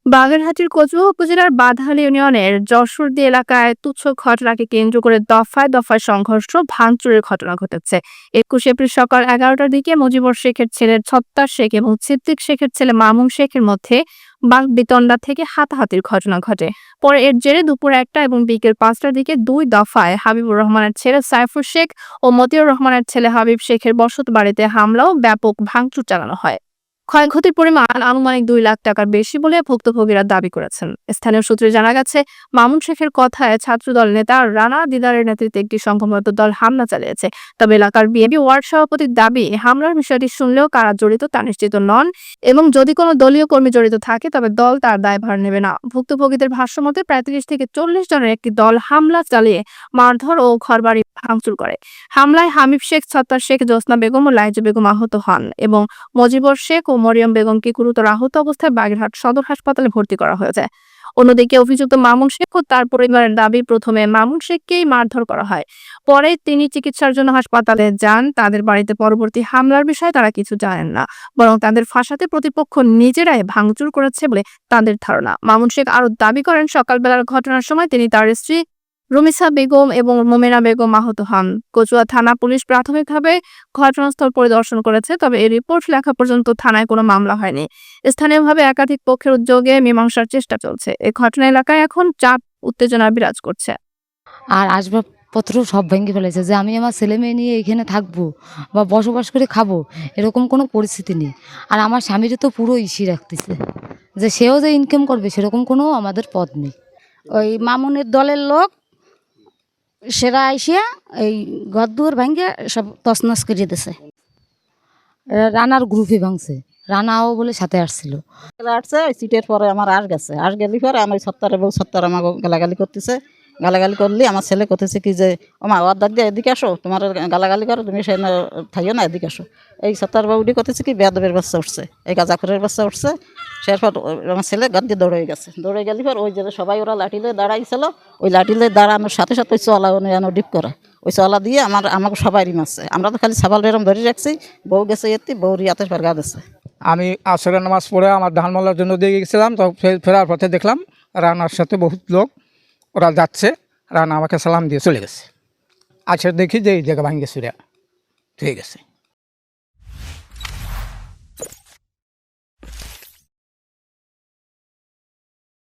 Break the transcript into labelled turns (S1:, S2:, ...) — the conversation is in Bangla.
S1: বাগেরহাটের কচুয়া উপজেলার বাদহাল ইউনিয়নের যশোরদী এলাকায় তুচ্ছ ঘটনাকে কেন্দ্র করে দফায় দফায় সংঘর্ষ ভাঙচুরের ঘটনা ঘটেছে। 21 এপ্রিল সকাল 11টার দিকে মুজিবুর শেখের ছেলে ছত্তার শেখ এবং সিদ্দিক শেখের ছেলে মামুন শেখের মধ্যে বাকবিতণ্ডা থেকে হাতাহাতির ঘটনা ঘটে। পরে এর জেরে দুপুর 1টা এবং বিকেল 5টার দিকে দুই দফায় হাবিবুর রহমানের ছেলে সাইফুর শেখ ও মতিউর রহমানের ছেলে হাবিব শেখের বসত বাড়িতে হামলা ও ব্যাপক ভাঙচুর চালানো হয়। ক্ষয়ক্ষতির পরিমাণ আনুমানিক 2 লাখ টাকার বেশি বলে ভুক্তভোগীরা দাবি করেছেন। স্থানীয় সূত্রে জানা গেছে, মামুন শেখের কথায় ছাত্রদল নেতা রানা দিদারের নেতৃত্বে একটি সংঘবদ্ধ দল হামলা চালিয়েছে। তবে এলাকার বিএনপি ওয়ার্ড সভাপতির দাবি, হামলার বিষয়টি শুনলেও কারা জড়িত তা নিশ্চিত নন এবং যদি কোনো দলীয় কর্মী জড়িত থাকে তবে দল তার দায়ভার নেবে না। ভুক্তভোগীদের ভাষ্যমতে প্রায় 30 থেকে 40 জনের একটি দল হামলা চালিয়ে মারধর ও ঘরবাড়ি ভাঙচুর করে। হামলায় হাবিব শেখ, ছত্তার শেখ, জোসনা বেগম ও লাইজু বেগম আহত হন এবং মজিবর শেখ ও মরিয়ম বেগমকে গুরুতর আহত অবস্থায় বাগেরহাট সদর হাসপাতালে ভর্তি করা হয়েছে। অন্যদিকে অভিযুক্ত মামুন শেখ ও তার পরিবারের দাবি, প্রথমে মামুন শেখকেই মারধর করা হয়, পরে তিনি চিকিৎসার জন্য হাসপাতালে যান। তাদের বাড়িতে পরবর্তী হামলার বিষয়ে তারা কিছু জানেন না, বরং তাদের ফাঁসাতে প্রতিপক্ষ নিজেরাই ভাঙচুর করেছে বলে তাদের ধারণা। মামুন শেখ আরো দাবি করেন, সকালবেলার ঘটনার সময় তিনি, তার স্ত্রী রুমিসা বেগম এবং মোমেনা বেগম আহত হন। কচুয়া থানা পুলিশ প্রাথমিকভাবে ঘটনাস্থল পরিদর্শন করেছে, তবে এই রিপোর্ট লেখা পর্যন্ত থানায় কোনো মামলা হয়নি। স্থানীয়ভাবে একাধিক পক্ষের উদ্যোগে মীমাংসার চেষ্টা চলছে। এই ঘটনা এলাকায় এখন চাপ উত্তেজনা বিরাজ করছে।
S2: আর আসবাবপত্র সব ভেঙে ফেলেছে, যে আমি আমার ছেলে মেয়ে নিয়ে এখানে থাকবো বা বসবাস করে খাবো এরকম কোনো পরিস্থিতি নেই। আর আমার স্বামীরও তো পুরো ইসি রাখতেছে, যে সেও যে ইনকাম করবে সেরকম কোনো আমাদের পথ নেই।
S3: ওই মামুনের দলের লোক সেরা আইসিয়া এই ঘরদুয়ার ভাঙ্গে সব তছনছ করে দিছে।
S2: রানার গ্রুপে ভাঙছে, রানাও বলে সাথে আসছিল।
S3: আসছে ওই সিটের পরে আমার গেছে, গেলি পরে আমার সত্তরে বউ সত্তর আমাকে গালাগালি করতেছে। গালাগালি করলি আমার ছেলে করতেছে কি যে, ও মা ওর দাগ দিয়ে এদিকে আসো, তোমার গালাগালি করো, তুমি সে থাইও না, এদিকে আসো। এই সত্তর বাবুটি করতেছে কি, বেয়াদবের বাচ্চা উঠছে, এই গাজাখরের বাচ্চা উঠছে। সেরপর আমার ছেলে গাদ দিয়ে দৌড়ে গেছে। দৌড়ে গেলি পর ওই যে সবাই ওরা লাঠিলে দাঁড়াইছিল, ওই লাঠিলে দাঁড়ানোর সাথে সাথে ওই চলা যেন ডিপ করা, ওই চলা দিয়ে আমাকে সবাই মারছে। আমরা তো খালি সাবাল বেরম ধরে রাখছি, বউ গেছে এতে, বউর ইয়াতের পর গা দিচ্ছে।
S4: আমি আসরের নামাজ পড়ে আমার ধান মালার জন্য দিয়ে গেছিলাম, তো ফেরার পথে দেখলাম রানার সাথে বহুত লোক ওরা যাচ্ছে। রানা আমাকে সালাম দিয়ে চলে গেছে। আচ্ছা দেখি যে এই জায়গা ভাঙ্গে সুরে ঠিক আছে।